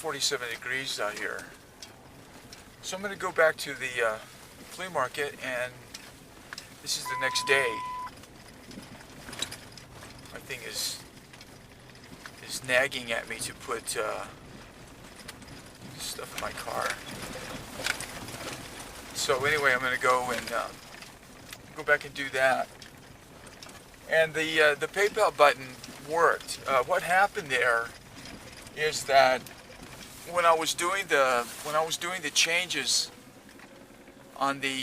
47 degrees out here. So I'm going to go back to the flea market, and this is the next day. My thing is nagging at me to put stuff in my car. So anyway, I'm going to go and go back and do that. And the PayPal button worked. What happened there is that when I was doing the changes on that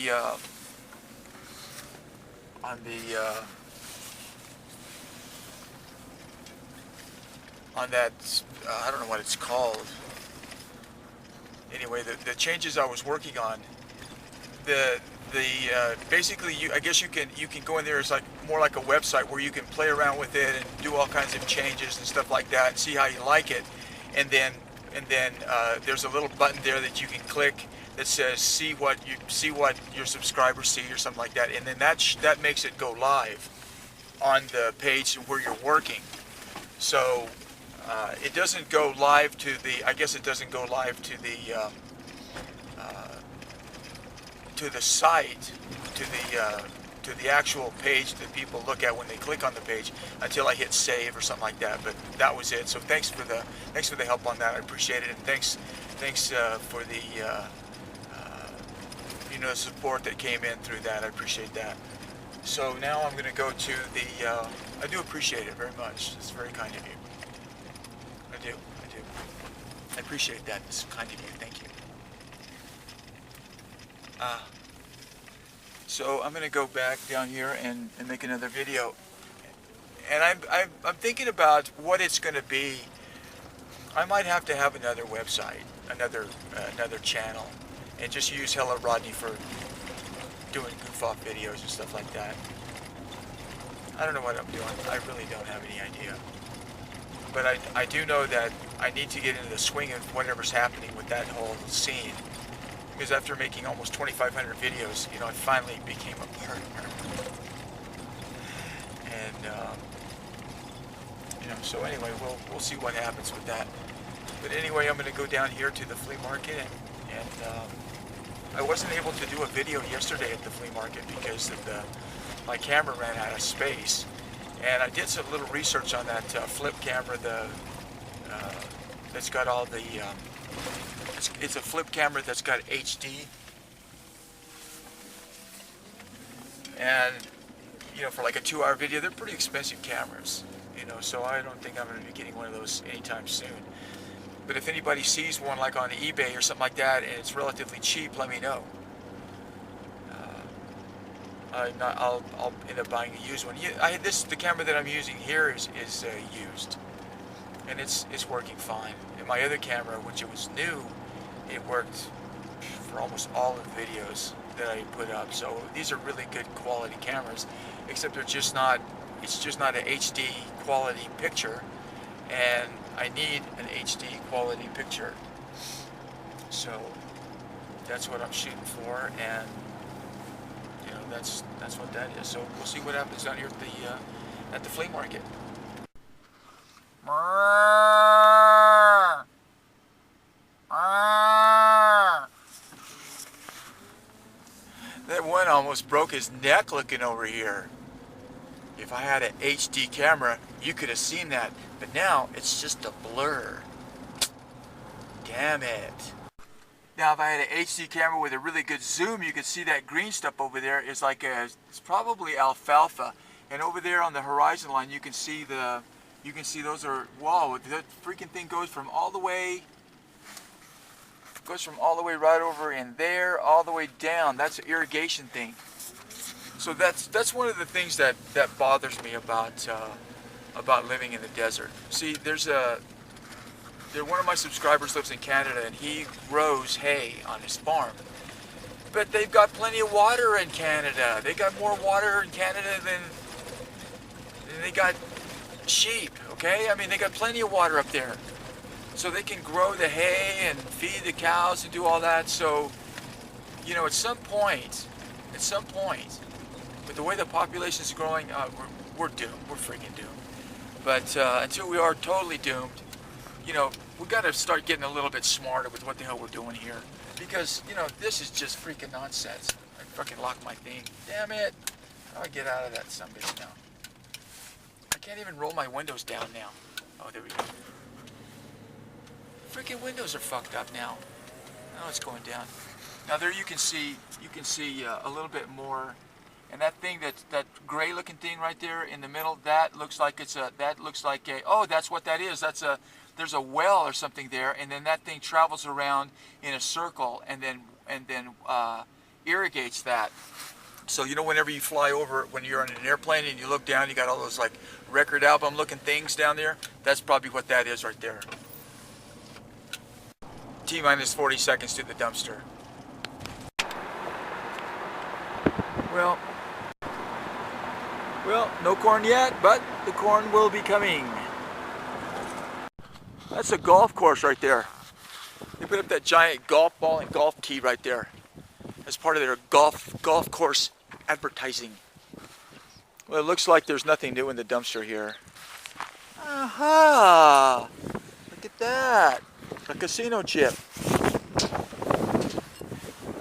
I don't know what it's called. Anyway, the changes I was working on, basically I guess you can go in there. It's like more like a website where you can play around with it and do all kinds of changes and stuff like that and see how you like it. And then there's a little button there that you can click that says see what your subscribers see or something like that. And then that makes it go live on the page where you're working. So it doesn't go live to the. I guess it doesn't go live to the site, to the actual page that people look at when they click on the page until I hit save or something like that. But that was it. So thanks for the help on that. I appreciate it, and thanks for the the support that came in through that. I appreciate that. So now I'm going to go to the. I do appreciate it very much. It's very kind of you. I do. I appreciate that. It's kind of you. Thank you. So I'm going to go back down here and make another video. And I'm thinking about what it's going to be. I might have to have another website, another channel, and just use Hello Rodney for doing goof-off videos and stuff like that. I don't know what I'm doing. I really don't have any idea. But I do know that I need to get into the swing of whatever's happening with that whole scene. Because after making almost 2,500 videos, I finally became a partner. And, so anyway, we'll see what happens with that. But anyway, I'm going to go down here to the flea market, and I wasn't able to do a video yesterday at the flea market because my camera ran out of space. And I did some little research on that flip camera, that's got all the, it's a flip camera that's got HD. And, for like a 2-hour video, they're pretty expensive cameras, so I don't think I'm going to be getting one of those anytime soon. But if anybody sees one like on eBay or something like that and it's relatively cheap, let me know. I'll end up buying a used one. The camera that I'm using here is used, and it's working fine. And my other camera, which it was new, it worked for almost all of the videos that I put up. So these are really good quality cameras, except it's just not an HD quality picture, and I need an HD quality picture. So that's what I'm shooting for, and that's what that is. So we'll see what happens down here at the flea market. That one almost broke his neck looking over here. If I had an HD camera, you could have seen that, but now it's just a blur. Damn it. Now, if I had an HD camera with a really good zoom, you could see that green stuff over there is like it's probably alfalfa. And over there on the horizon line, you can see those are, whoa, that freaking thing goes from all the way right over in there, all the way down. That's an irrigation thing. So that's one of the things that bothers me about living in the desert. See, one of my subscribers lives in Canada, and he grows hay on his farm. But they've got plenty of water in Canada. They got more water in Canada than they got sheep, okay? I mean, they got plenty of water up there. So they can grow the hay and feed the cows and do all that. So, at some point, with the way the population is growing, we're doomed. We're freaking doomed. But until we are totally doomed, you know, we got to start getting a little bit smarter with what the hell we're doing here. Because, you know, this is just freaking nonsense. I fucking locked my thing. Damn it. How do I get out of that sumbitch now? I can't even roll my windows down now. Oh, there we go. Freaking windows are fucked up now. Now it's going down. Now there you can see a little bit more. And that thing, that gray looking thing right there in the middle, that looks like oh, that's what that is. There's a well or something there, and then that thing travels around in a circle and then irrigates that. So, you know, whenever you fly over, when you're on an airplane and you look down, you got all those like record album looking things down there. That's probably what that is right there. T-minus 40 seconds to the dumpster. Well, no corn yet, but the corn will be coming. That's a golf course right there. They put up that giant golf ball and golf tee right there as part of their golf course advertising. Well, it looks like there's nothing new in the dumpster here. Aha! Look at that. A casino chip.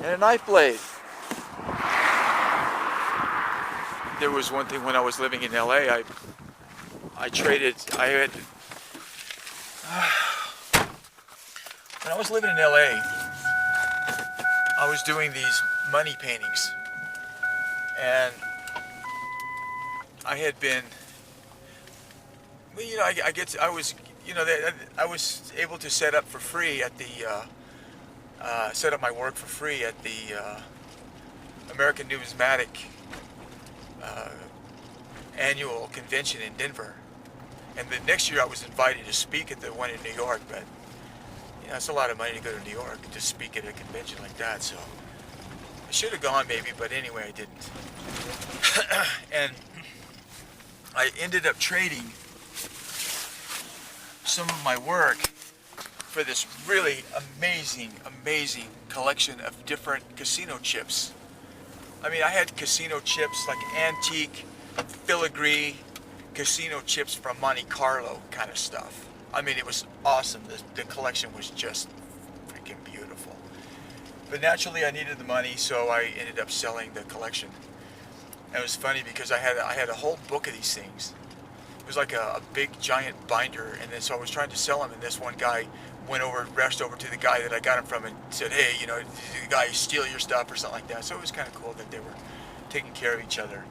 And a knife blade. There was one thing when I was living in LA, I when I was living in LA, I was doing these money paintings, and I had been, well, you know, I was able to set up for free at the, set up my work for free at the American Numismatic annual convention in Denver. And the next year I was invited to speak at the one in New York, but you know, it's a lot of money to go to New York to speak at a convention like that, so I should have gone maybe, but anyway I didn't. And I ended up trading some of my work for this really amazing collection of different casino chips. I mean, I had casino chips, like antique, filigree casino chips from Monte Carlo kind of stuff. I mean, it was awesome. The collection was just freaking beautiful. But naturally, I needed the money, so I ended up selling the collection. And it was funny because I had a whole book of these things. It was like a big giant binder, and then so I was trying to sell them, and this one guy rushed over to the guy that I got them from and said, hey, you know, did the guy steal your stuff or something like that? So it was kind of cool that they were taking care of each other.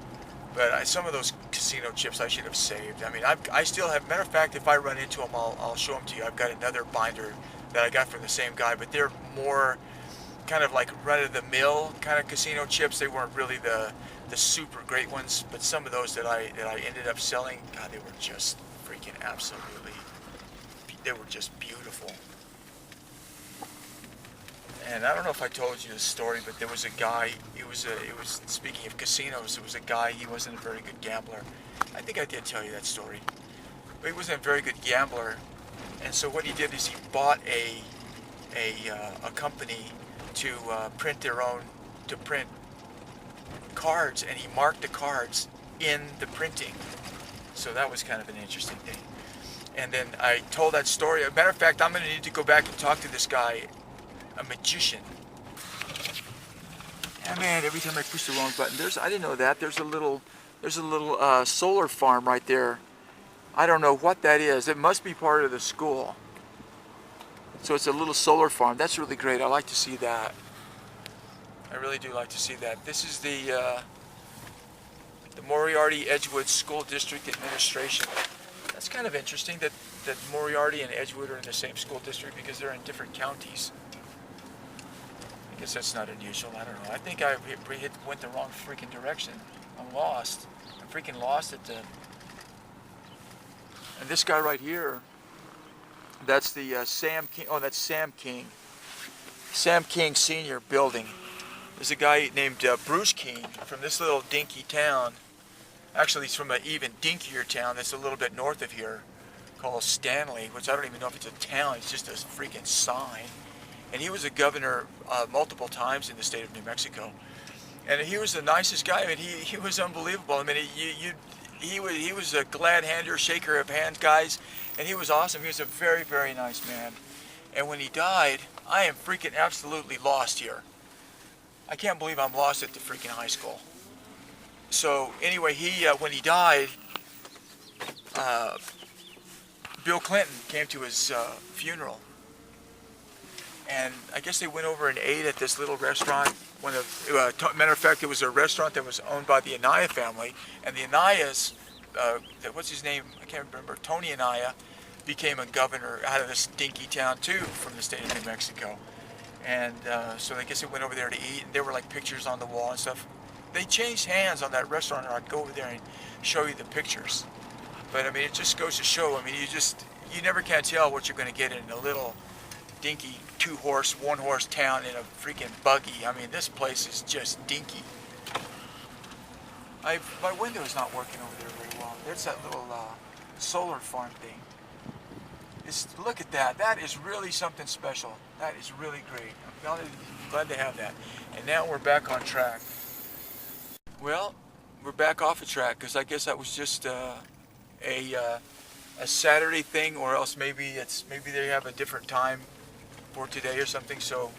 But some of those casino chips I should have saved. I mean, I still have, matter of fact, if I run into them, I'll show them to you. I've got another binder that I got from the same guy, but they're more kind of like run-of-the-mill kind of casino chips. They weren't really the super great ones, but some of those that I ended up selling, God, they were just freaking absolutely, they were just beautiful. And I don't know if I told you this story, but there was a guy, it was speaking of casinos, there was a guy, he wasn't a very good gambler. I think I did tell you that story. But he wasn't a very good gambler, and so what he did is he bought a company to print cards, and he marked the cards in the printing. So that was kind of an interesting thing. And then I told that story. As a matter of fact, I'm going to need to go back and talk to this guy, a magician. Yeah, man, every time I push the wrong button, I didn't know that. There's a little solar farm right there. I don't know what that is. It must be part of the school. So it's a little solar farm. That's really great. I like to see that. I really do like to see that. This is the Moriarty Edgewood School District Administration. That's kind of interesting that Moriarty and Edgewood are in the same school district because they're in different counties. I guess that's not unusual. I don't know. I think I went the wrong freaking direction. I'm lost. I'm freaking lost at the... And this guy right here, that's the Sam King. Oh, that's Sam King. Sam King Sr. building. There's a guy named Bruce King from this little dinky town. Actually, he's from an even dinkier town that's a little bit north of here called Stanley, which I don't even know if it's a town. It's just a freaking sign. And he was a governor multiple times in the state of New Mexico. And he was the nicest guy. I mean, he was unbelievable. I mean, he was a glad hander, shaker of hands, guys, and he was awesome. He was a very, very nice man. And when he died, I am freaking absolutely lost here. I can't believe I'm lost at the freaking high school. So anyway, when he died, Bill Clinton came to his funeral, and I guess they went over and ate at this little restaurant. Matter of fact, it was a restaurant that was owned by the Anaya family, and the Anayas, what's his name? I can't remember. Tony Anaya became a governor out of this dinky town too, from the state of New Mexico. And so I guess they went over there to eat, and there were like pictures on the wall and stuff. They changed hands on that restaurant, or I'd go over there and show you the pictures. But I mean, it just goes to show, I mean, you never can tell what you're going to get in a little dinky 2-horse, 1-horse town in a freaking buggy. I mean, this place is just dinky. My window's not working over there very well. There's that little solar farm thing. Look at that. That is really something special. That is really great. I'm glad to have that. And now we're back on track. Well, we're back off the track because I guess that was just a Saturday thing, or else maybe they have a different time for today or something. So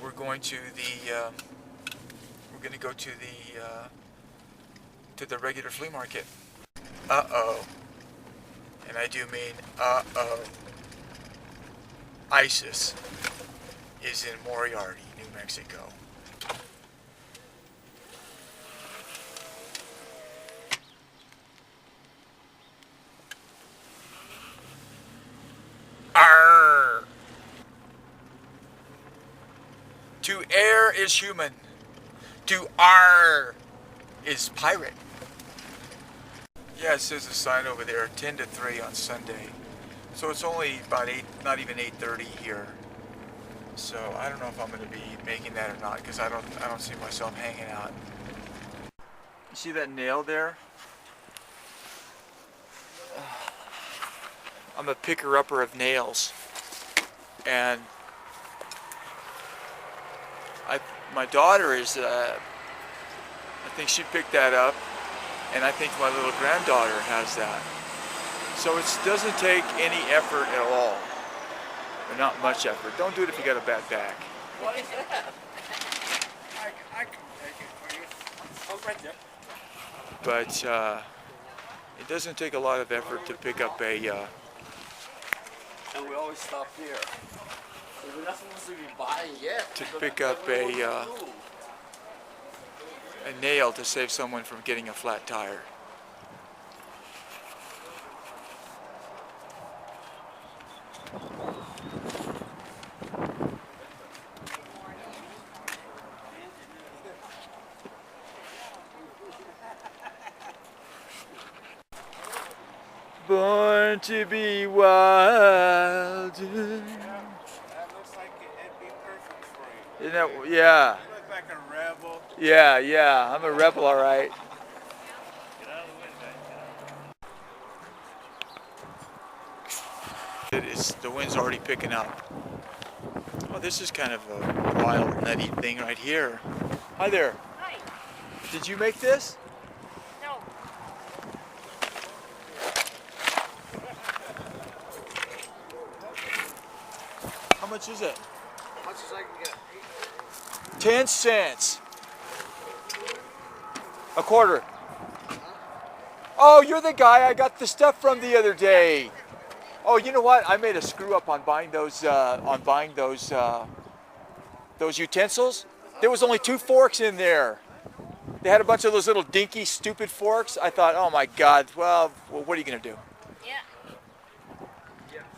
we're going to go to the regular flea market. Uh-oh. And I do mean uh-oh. ISIS is in Moriarty, New Mexico. Arr! To err is human. To arr is pirate. Yeah, it says a sign over there, 10 to 3 on Sunday. So it's only about 8, not even 8:30 here. So I don't know if I'm going to be making that or not, because I don't see myself hanging out. You see that nail there? I'm a picker-upper of nails, and my daughter is, I think she picked that up, and I think my little granddaughter has that. So it doesn't take any effort at all, or not much effort. Don't do it if you got a bad back. What is that? I can take it for you. Oh, right there. But it doesn't take a lot of effort to pick up a... and we always stop here. We're not supposed to be buying yet. To pick up a nail to save someone from getting a flat tire. Born to be wild. That looks like it'd be perfect for you. Isn't that, yeah. You look like a rebel. Yeah, I'm a rebel, all right. Get out of the way, The wind's already picking up. Oh, this is kind of a wild, nutty thing right here. Hi there. Hi. Did you make this? No. How much is it? How much as I can get? 10 cents. A quarter. Oh, you're the guy I got the stuff from the other day. Oh, you know what? I made a screw up on buying those utensils. There was only 2 forks in there. They had a bunch of those little dinky, stupid forks. I thought, oh my God. Well, what are you gonna do? Yeah.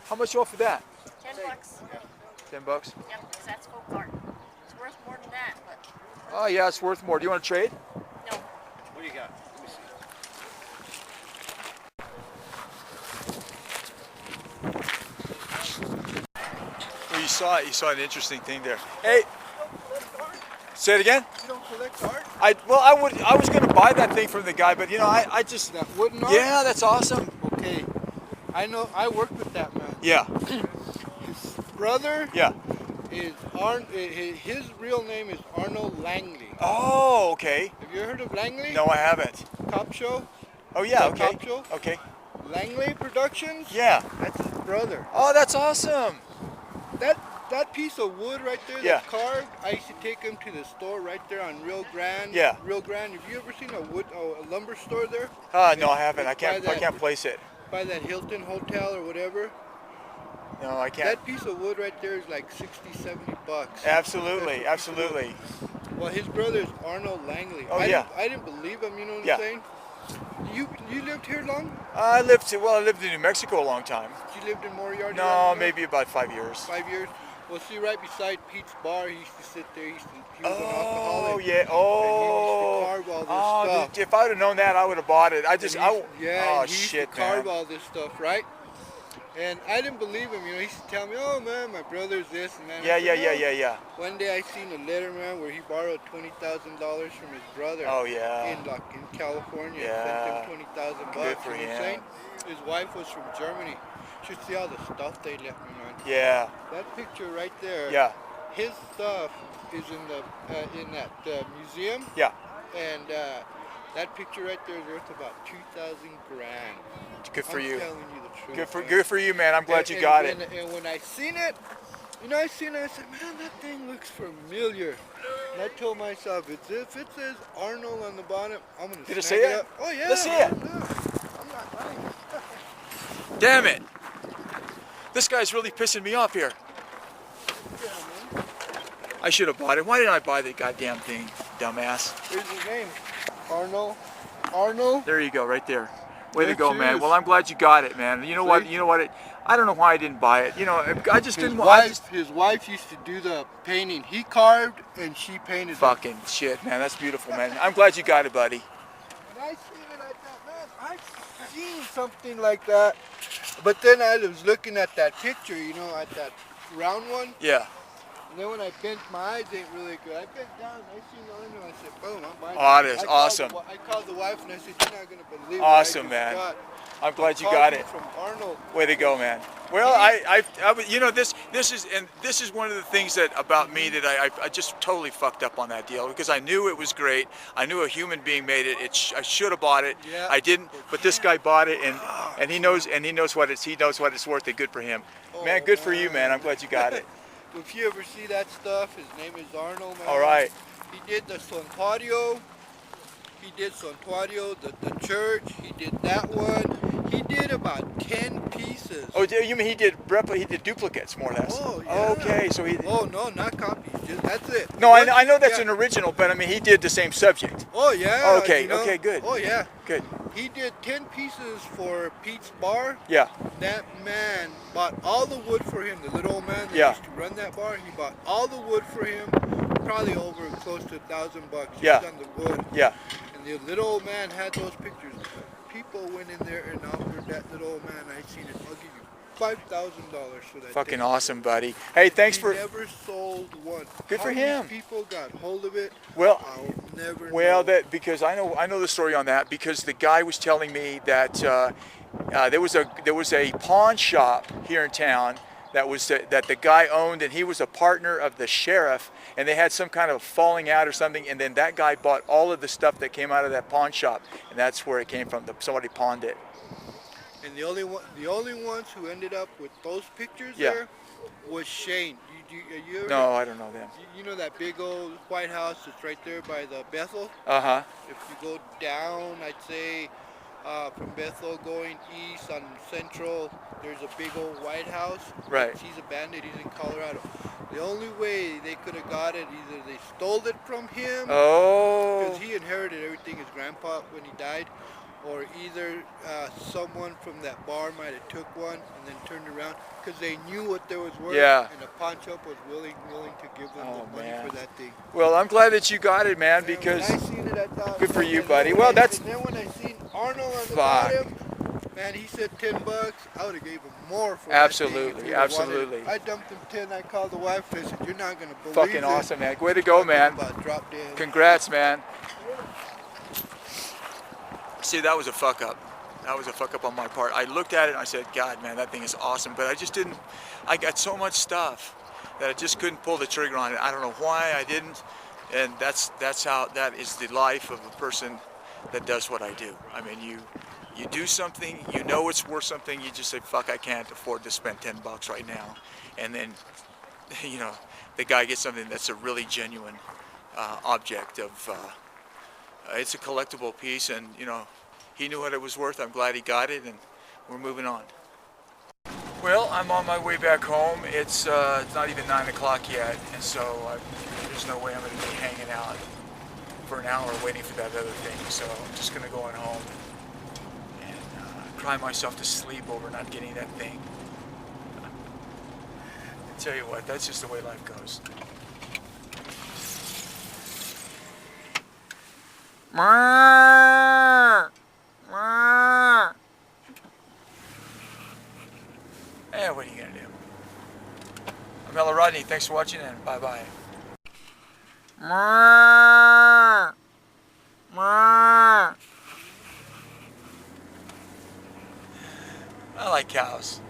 How much you want for that? $10. 10 bucks. Yep, because that's full cart. It's worth more than that, but Oh yeah, it's worth more. Do you want to trade? no. What do you got? Let me see. Well, you saw an interesting thing there. Hey, say it again. You don't collect art? I was gonna buy that thing from the guy, but you know, I just That wooden art? yeah, that's awesome. Okay. I know. I worked with that man. Yeah, His brother yeah. is his real name is Arnold Langley. Oh, okay. Have you heard of Langley? No, I haven't. Cop show? Oh yeah, the okay. cop show. Okay. Langley Productions. Yeah. That's his brother. Oh, that's awesome. That piece of wood right there Yeah. that's carved, I used to take him to the store right there on Rio Grande. Yeah. Rio Grande. Have you ever seen a lumber store there? No, I haven't. I It's by can't place it. By that Hilton Hotel or whatever. No, I can't. That piece of wood right there is like 60, 70 bucks. Absolutely, absolutely. Well, his brother is Arnold Langley. Oh, yeah. I didn't believe him, you know what Yeah. I'm saying? You lived here long? I lived in New Mexico a long time. You lived in Moriarty? No, Illinois? maybe about 5 years. 5 years. Well, see, right beside Pete's bar, he used to sit there. He was an Oh alcoholic. yeah. Oh. And he used to carve all this stuff. If I'd have known that, I would have bought it. And he used to shit, carve man. all this stuff, right? And I didn't believe him. You know, he used to tell me, "Oh man, my brother's this and that." Yeah, I said, "No." yeah. One day I seen a letter, man, where he borrowed $20,000 from his brother. Oh yeah. In California. Yeah. Sent him 20,000 bucks. Good for you know what I'm him. saying? His wife was from Germany. You should see all the stuff they left me, man. Yeah. That picture right there. Yeah. His stuff is in that museum. Yeah. And that picture right there is worth about 2,000 grand. Good for I'm you. telling you the truth. Good for you, man. I'm glad you And- got and, it. And when I seen it, you know, I said, man, that thing looks familiar. And I told myself, if it says Arnold on the bottom, I'm gonna. Did it snag say it? up. Oh yeah. Let's see it. I'm not lying. Damn it. This guy's really pissing me off here. Yeah, man. I should have bought it. Why didn't I buy the goddamn thing, dumbass? Here's his name, Arnold. Arnold. There you go, right there. Way to There go, she man. is. Well, I'm glad you got it, man. You know what? See? You know what? I don't know why I didn't buy it. You know, I just His didn't want. his wife used to do the painting. He carved and she painted. it. Fucking shit, man. That's beautiful, man. I'm glad you got it, buddy. And I seen it like that, man. I've seen something like that. But then I was looking at that picture, you know, at that round one. Yeah. And then when I bent, my eyes ain't really good. I bent down and I seen Arnold. I said, boom, I'm buying Oh, it. it is I called awesome. I called the wife and I said, you're not going to believe Awesome, what I man. just got. I'm glad you Called got me it. From Arnold. Way to go, man. Well, you know, this is one of the things that about me that I just totally fucked up on that deal because I knew it was great. I knew a human being made it. I should have bought it. Yeah. I didn't, but this guy bought it and he knows what it's worth. And good for him. Oh, Man, good for you, man. I'm glad you got it. If you ever see that stuff, his name is Arnold, man. All right. He did the Santuario. He did Santuario, the church. He did that one. He did about 10 pieces. Oh, you mean he did duplicates more or less? Oh, yeah. Okay, so he. Oh, no, not copies. Just, that's it. No, I know that's Yeah. an original, but I mean he did the same subject. Oh, yeah. Okay, you know. okay, good. Oh, yeah. Good. He did 10 pieces for Pete's bar. Yeah. That man bought all the wood for him. The little old man that Yeah. used to run that bar, he bought all the wood for him. Probably over close to $1,000 just Yeah. on the wood. Yeah. And the little old man had those pictures. People went in there and offered that little old man, I seen it, I'll give you $5,000 for that Fucking thing. awesome, buddy. Hey, thanks He for. never sold one. Good for How him. these people got hold of it, Well, I'll never Well, know. because I know the story on that because the guy was telling me that there was a pawn shop here in town that the guy owned and he was a partner of the sheriff and they had some kind of falling out or something and then that guy bought all of the stuff that came out of that pawn shop and that's where it came from. Somebody pawned it. And the only ones who ended up with those pictures Yeah. there was Shane. You ever, No, I don't know them. You know that big old White House that's right there by the Bethel? Uh-huh. If you go down, I'd say from Bethel going east on Central, there's a big old White House. Right. He's abandoned. He's in Colorado. The only way they could have got it, either they stole it from him, because Oh. he inherited everything, his grandpa, when he died, or either someone from that bar might have took one and then turned around, because they knew what there was worth, Yeah. and the pawn shop was willing to give them Oh, the money man. for that thing. Well, I'm glad that you got it, man, And because when I seen it, I thought, good for you, and buddy. then Well, when that's- And then when I seen Arnold on the Fuck. bottom, man, he said $10. I would have gave him more for Absolutely, that thing if he would've wanted it. absolutely. I dumped him 10. I called the wife and I said, "You're not gonna believe fucking it." awesome, man. Way to go, man. About dropped dead. Congrats, man. See, that was a fuck up. That was a fuck up on my part. I looked at it and I said, God, man, that thing is awesome. But I just didn't, I got so much stuff that I just couldn't pull the trigger on it. I don't know why I didn't. And that is the life of a person that does what I do. I mean, You do something, you know it's worth something, you just say, fuck, I can't afford to spend 10 bucks right now. And then, you know, the guy gets something that's a really genuine object of, it's a collectible piece, and, you know, he knew what it was worth. I'm glad he got it, and we're moving on. Well, I'm on my way back home. It's not even 9 o'clock yet, and so there's no way I'm going to be hanging out for an hour waiting for that other thing. So I'm just going to go on home and cry myself to sleep over not getting that thing. I tell you what, that's just the way life goes. Eh, what are you gonna do? I'm Rodney. Thanks for watching, and bye-bye. I like cows.